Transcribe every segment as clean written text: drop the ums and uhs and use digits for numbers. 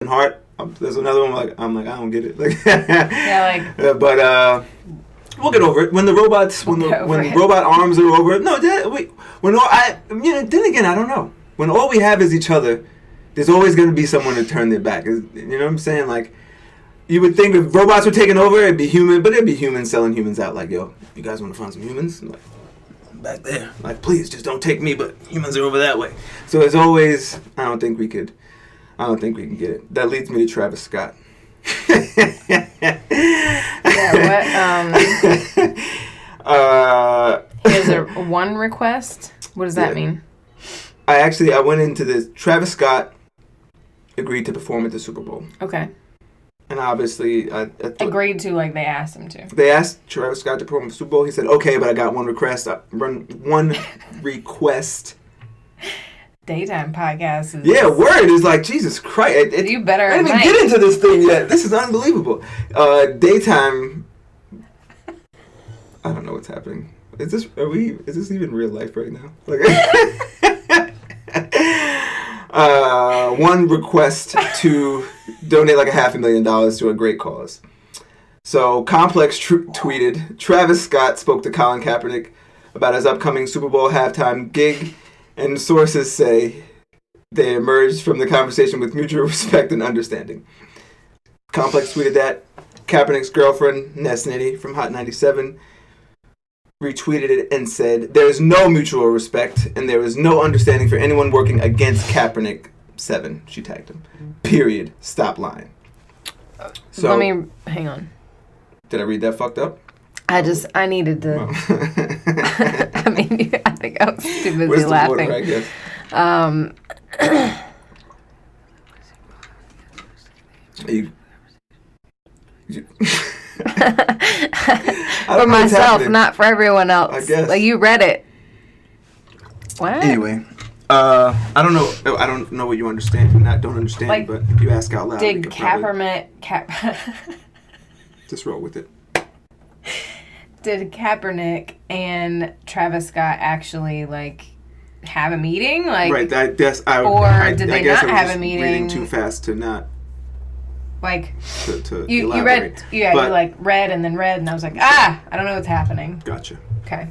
Heart. There's another one I'm like I don't get it. Like, yeah, like. But we'll get over it when the robots when robot arms are over. No, then again I don't know. When all we have is each other, there's always going to be someone to turn their back. You know what I'm saying? Like. You would think if robots were taking over, it'd be human, but it'd be humans selling humans out. Like, yo, you guys want to find some humans? I'm like, back there. Like, please, just don't take me, but humans are over that way. So as always, I don't think we can get it. That leads me to Travis Scott. Is there one request? What does that mean? I went into this. Travis Scott agreed to perform at the Super Bowl. Okay. And obviously, I agreed to, like, they asked him to. They asked Travis Scott to perform at the Super Bowl. He said, okay, but I got one request. Daytime podcast is... Yeah, word is like, Jesus Christ. You better I didn't even get into this thing yet. This is unbelievable. Daytime... I don't know what's happening. Is this even real life right now? Like, one request to donate like $500,000 to a great cause. So Complex tweeted, Travis Scott spoke to Colin Kaepernick about his upcoming Super Bowl halftime gig, and sources say they emerged from the conversation with mutual respect and understanding. Complex tweeted that. Kaepernick's girlfriend, Ness Nitty from Hot 97, retweeted it and said, there is no mutual respect and there is no understanding for anyone working against Kaepernick. 7, she tagged him. Period. Stop lying. So, let me, hang on. Did I read that fucked up? I needed to. I mean, I think I was too busy laughing. Water, I guess. For myself, not for everyone else. I guess. Like, you read it. What? Anyway, I don't know. I don't know what you understand. Don't understand. Like, but if you ask out loud, did Kaepernick? Just roll with it. Did Kaepernick and Travis Scott actually like have a meeting? Like, right. Did they not have a meeting? Reading too fast to not. Like, to you read, you like read and then read, and I was like, I don't know what's happening. Gotcha. Okay.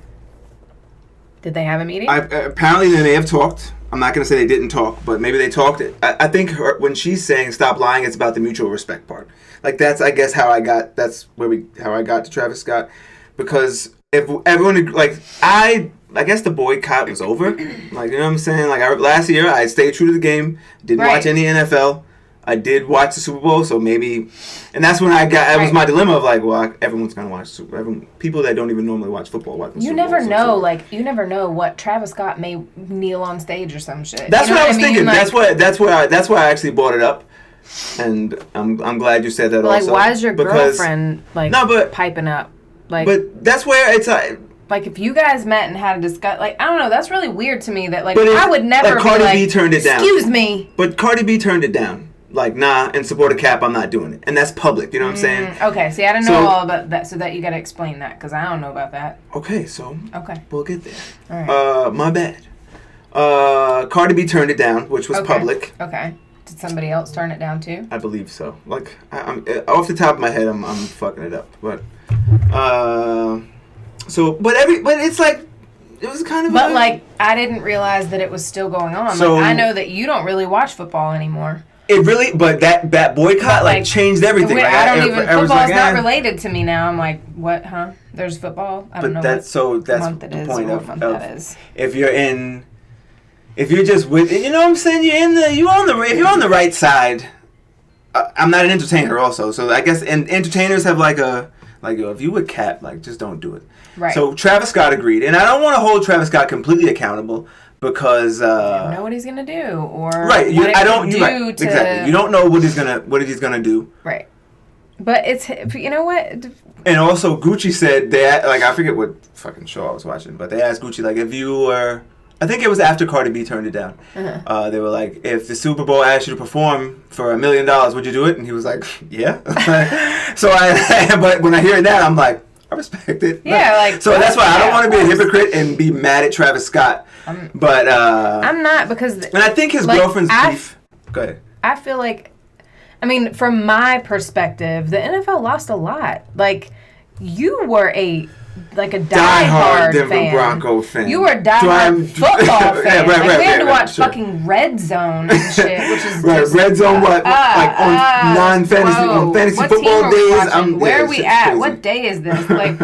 Did they have a meeting? Apparently they may have talked. I'm not going to say they didn't talk, but maybe they talked. I think when she's saying stop lying, it's about the mutual respect part. Like, that's, I guess, how I got to Travis Scott. Because if everyone, like, I guess the boycott was over. Like, you know what I'm saying? Like, last year, I stayed true to the game. Didn't watch any NFL. I did watch the Super Bowl, so maybe... And that's when that was my dilemma of, like, well, everyone's going to watch Super Bowl. People that don't even normally watch football watch the Super Bowl. You never know what Travis Scott may kneel on stage or some shit. That's what I was thinking. Like, that's why I actually brought it up. And I'm glad you said that also. Like, why is your girlfriend, piping up? Like, but that's where it's... like, if you guys met and had a discussion... Like, I don't know. That's really weird to me that, like, I would never be like, Cardi B turned it down. Excuse me. But Cardi B turned it down. Like, nah, in support of Cap, I'm not doing it. And that's public, you know what I'm saying? Okay, see, I don't know all about that, so that you got to explain that, because I don't know about that. Okay, so we'll get there. All right. My bad. Cardi B turned it down, which was public. Okay. Did somebody else turn it down, too? I believe so. Like, I'm off the top of my head, I'm fucking it up. But, but it's like, it was kind of But, like, I didn't realize that it was still going on. So, like, I know that you don't really watch football anymore. It really, but that boycott like changed everything. I don't even. Football's not related to me now. I'm like, what? Huh? There's football. I don't know. That's month it is. Point what month that is. If you're just with, you know what I'm saying? If you're on the right side. I'm not an entertainer, also, so I guess entertainers have if you would Cap, like, just don't do it. Right. So Travis Scott agreed, and I don't want to hold Travis Scott completely accountable. Because I don't know what he's gonna do, or right, exactly. You don't know what he's gonna do. Right, but you know what? And also, Gucci said I forget what fucking show I was watching, but they asked Gucci like if you were, I think it was after Cardi B turned it down. Uh-huh. They were like, if the Super Bowl asked you to perform for $1 million, would you do it? And he was like, yeah. So but when I hear that, I'm like, I respect it. Yeah, like so that's why I don't want to be a hypocrite and be mad at Travis Scott. But I'm not, because and I think his girlfriend's beef. Go ahead. I feel like I mean, from my perspective, the NFL lost a lot. Like, you were a diehard Denver fan. Bronco fan. You were a diehard football fan. We had to watch fucking Red Zone and shit, which is right. Red Zone, on fantasy football days. Where are we at? Crazy. What day is this? Like,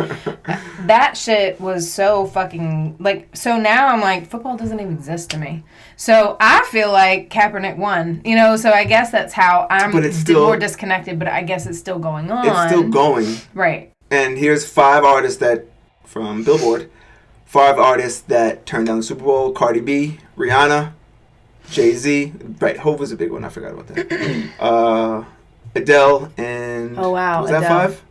that shit was so fucking So now I'm like, football doesn't even exist to me. So I feel like Kaepernick won. So I guess that's how I'm more disconnected. But I guess it's still going on. It's still going. Right. And here's 5 artists from Billboard, 5 artists that turned down the Super Bowl: Cardi B, Rihanna, Jay-Z, right? Hov was a big one. I forgot about that. Adele and was that 5?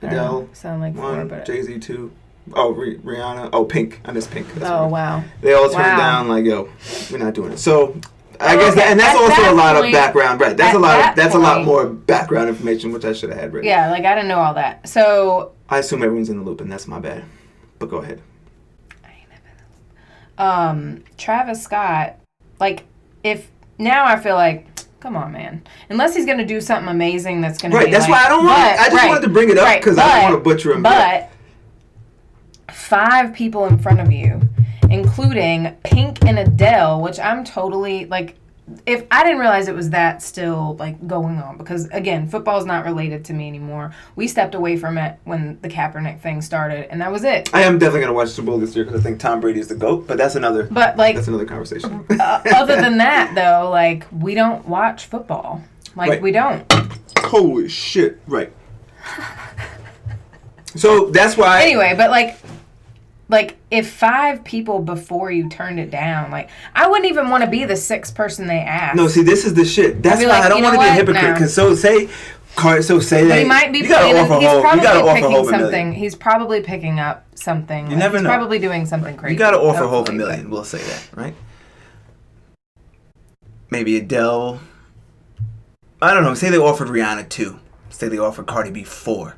Adele sound like 4, but Jay-Z 2. Oh, Rihanna. Oh, Pink. I missed Pink. That's right. Wow. They all turned down like, yo, we're not doing it. So. I guess that's also a lot of background, right? That's a lot more background information, which I should have had ready. Yeah, I didn't know all that. So I assume everyone's in the loop, and that's my bad. But go ahead. I ain't never in the loop. Travis Scott, if now I feel like, come on, man. Unless he's gonna do something amazing, that's gonna be that's why I don't want. I just wanted to bring it up because I don't want to butcher him. But 5 people in front of you, including Pink and Adele, which I'm totally if I didn't realize it was that still going on, because again, football's not related to me anymore. We stepped away from it when the Kaepernick thing started, and that was it. I am definitely gonna watch the Super Bowl this year because I think Tom Brady is the GOAT, but that's another. That's another conversation. Other than that, though, we don't watch football. We don't. Holy shit! Right. So that's why. Anyway, but if 5 people before you turned it down, I wouldn't even want to be the 6th person they asked. No, see, this is the shit. That's why I don't want to be a hypocrite. Because say that he might be. You gotta offer Hov something. $1 million. He's probably picking up something. You never know. He's probably doing something crazy. You gotta offer Hov $1 million. We'll say that, right? Maybe Adele. I don't know. Say they offered Rihanna 2. Say they offered Cardi B 4.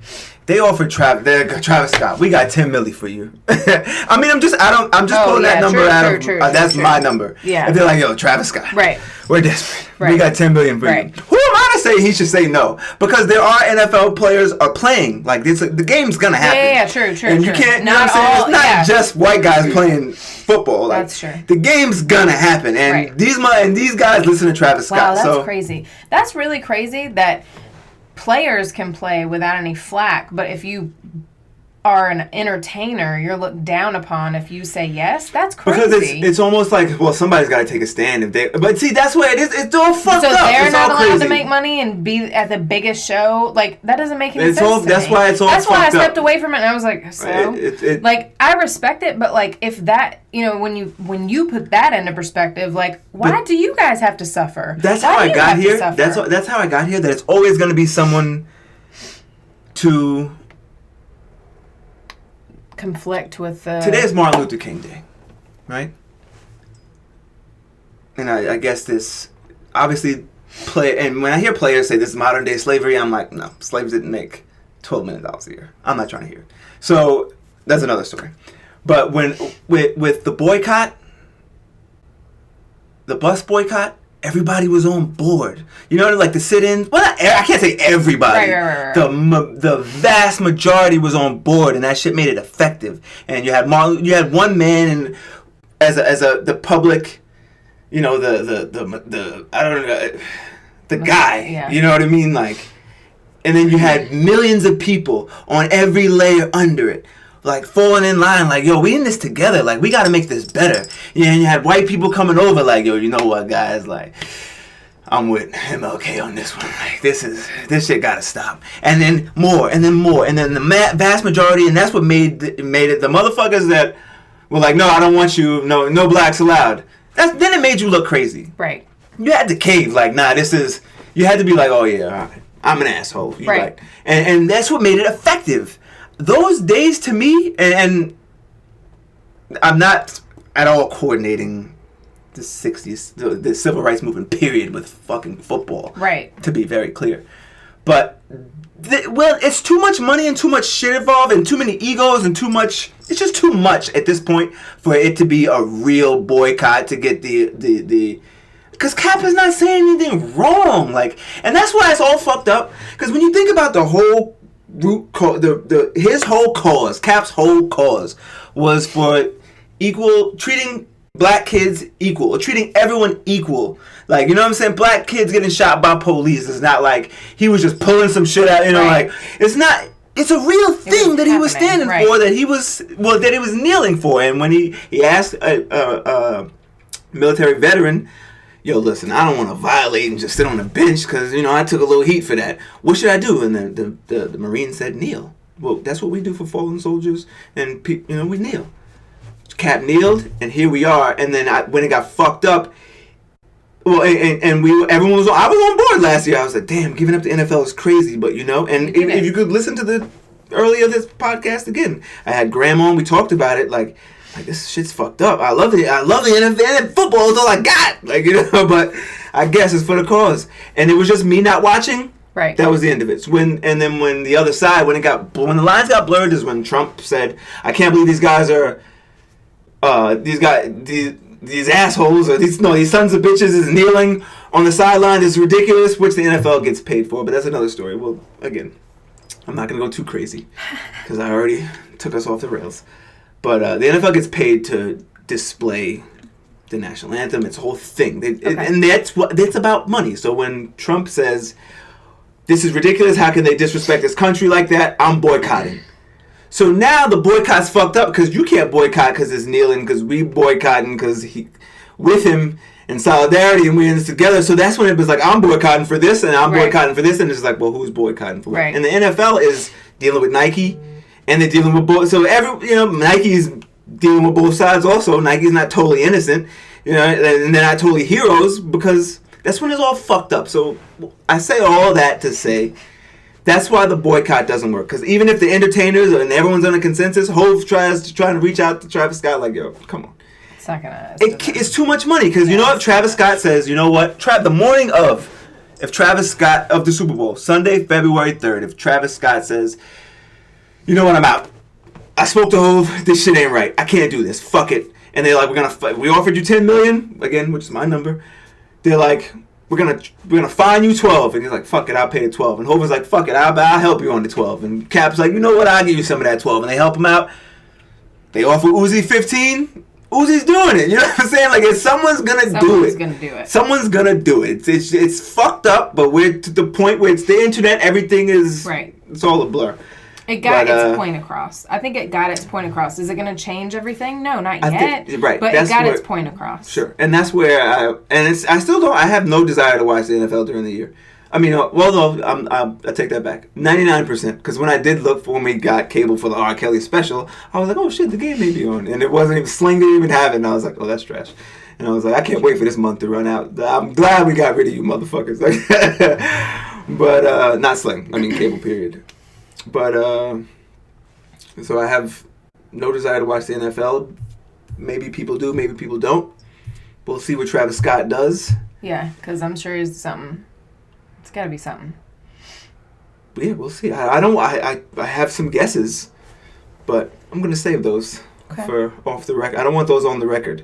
They offered Travis Scott. We got $10 million for you. I mean, I'm just pulling that number out of. That's my number. Yeah. If they're like, yo, Travis Scott. Right. We're desperate. Right. We got $10 million for you. Who am I to say he should say no? Because there are NFL players are playing. The game's gonna happen. Yeah. True. And you can't. You know what I'm saying? It's not just white guys playing football. That's true. The game's gonna happen, and these guys listen to Travis Scott. Wow, that's crazy. That's really crazy that players can play without any flack, but if you are an entertainer, you're looked down upon if you say yes. That's crazy. Because it's almost like, well, somebody's got to take a stand. But see, that's what it is. It's all fucked up. So they're not allowed to make money and be at the biggest show? That doesn't make any sense to me. That's why I stepped away from it, and I was like, so? I respect it, but if that, when you put that into perspective, why do you guys have to suffer? That's how I got here. That's how I got here, that it's always going to be someone to conflict with Today is Martin Luther King Day, right? And I guess this obviously and when I hear players say this is modern day slavery, I'm like, no, slaves didn't make $12 million a year. I'm not trying to hear it. So that's another story. But when with the boycott, the bus boycott, everybody was on board. The sit-ins. Well, I can't say everybody. Right. The vast majority was on board, and that shit made it effective. And you had one man, and as the public, the I don't know, the guy. Yeah. You know what I mean? And then you had millions of people on every layer under it. Falling in line, yo, we in this together. We got to make this better. Yeah, and you had white people coming over, yo, you know what, guys? I'm with MLK on this one. This shit got to stop. And then more, and then more, and then the vast majority, and that's what made it. The motherfuckers that were no, I don't want you, no blacks allowed. Then it made you look crazy. Right. You had to cave, nah, this is. You had to be oh yeah, all right, I'm an asshole. Right. And that's what made it effective. Those days to me, and I'm not at all coordinating the 60s, the civil rights movement period with fucking football. Right. To be very clear. But, it's too much money and too much shit involved and too many egos and it's just too much at this point for it to be a real boycott to get the Because Cap is not saying anything wrong. Like, and that's why it's all fucked up. Because when you think about the whole root cause, his whole cause, Cap's whole cause, was for treating black kids equal, or treating everyone equal. Like, you know what I'm saying? Black kids getting shot by police. It's not like he was just pulling some shit out, you know, like, it's not. It's a real thing that he was standing for, that he was kneeling for. And when he asked a military veteran, yo, listen, I don't want to violate and just sit on the bench because, you know, I took a little heat for that. What should I do? And then the Marine said, kneel. Well, that's what we do for fallen soldiers, and, you know, we kneel. Cap kneeled, and here we are. And then when it got fucked up, well, everyone was. I was on board last year. I was like, damn, giving up the NFL is crazy, but you know. And if you could listen to the earlier this podcast again, I had Graham on. We talked about it. Like this shit's fucked up. I love it. I love the NFL. Football is all I got. Like, you know, but I guess it's for the cause. And it was just me not watching. Right. That was the end of it. So when the other side, when the lines got blurred, is when Trump said, "I can't believe these guys are, these assholes, or these sons of bitches is kneeling on the sideline is ridiculous," which the NFL gets paid for, but that's another story. Well, again, I'm not going to go too crazy because I already took us off the rails. But the NFL gets paid to display the national anthem. It's a whole thing. And that's about money. So when Trump says, "This is ridiculous, how can they disrespect this country like that?" I'm boycotting. So now the boycott's fucked up because you can't boycott because it's kneeling, because we boycotting because he with him in solidarity and we're in this together. So that's when it was like, I'm boycotting for this and I'm boycotting for this, and it's like, well, who's boycotting for what? Right. And the NFL is dealing with Nike, and they're dealing with both. So Nike's dealing with both sides also. Nike's not totally innocent, you know, and they're not totally heroes, because that's when it's all fucked up. So I say all that to say, that's why the boycott doesn't work. Because even if the entertainers and everyone's on a consensus, Hove trying to reach out to Travis Scott, like, yo, come on. It's not gonna. It's too much money. Because you know what? Travis Scott says, you know what? The morning of, if Travis Scott, of the Super Bowl, Sunday, February 3rd, if Travis Scott says, you know what, I'm out. I spoke to Hove. This shit ain't right. I can't do this. Fuck it. And they're like, we offered you $10 million, again, which is my number. They're like, we're gonna fine you 12, and he's like, fuck it, I'll pay the 12. And Hover's like, fuck it, I'll help you on the 12. And Cap's like, you know what, I'll give you some of that 12. And they help him out. They offer Uzi 15. Uzi's doing it. You know what I'm saying? Like, someone's gonna do it. Someone's gonna do it. It's fucked up, but we're to the point where it's the internet. Everything is It's all a blur. It got its point across. I think it got its point across. Is it going to change everything? No, not yet. But it got its point across. Sure. And that's where I still don't. I have no desire to watch the NFL during the year. I mean, I take that back. 99%. Because when I did look for when we got cable for the R. Kelly special, I was like, oh shit, the game may be on. And it wasn't even, Sling didn't even have it. And I was like, oh, that's trash. And I was like, I can't wait for this month to run out. I'm glad we got rid of you motherfuckers. But not Sling. I mean, cable, period. But, so I have no desire to watch the NFL. Maybe people do, maybe people don't. We'll see what Travis Scott does. Yeah, because I'm sure it's something. It's got to be something. Yeah, we'll see. I have some guesses, but I'm going to save those for off the record. I don't want those on the record.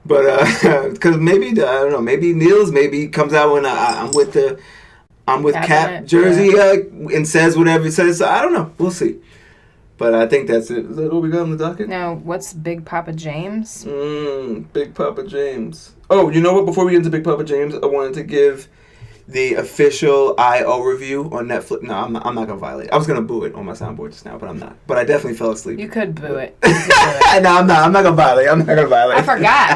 But, because maybe, I don't know, maybe Niels maybe comes out when I'm with Cap jersey and says whatever he says. So I don't know. We'll see. But I think that's it. Is that what we got on the docket? Now, what's Big Papa James? Big Papa James. Oh, you know what? Before we get into Big Papa James, I wanted to give the official I.O. review on Netflix. No, I'm not going to violate. I was going to boo it on my soundboard just now, but I'm not. But I definitely fell asleep. You could boo it. No, I'm not. I'm not going to violate. I forgot.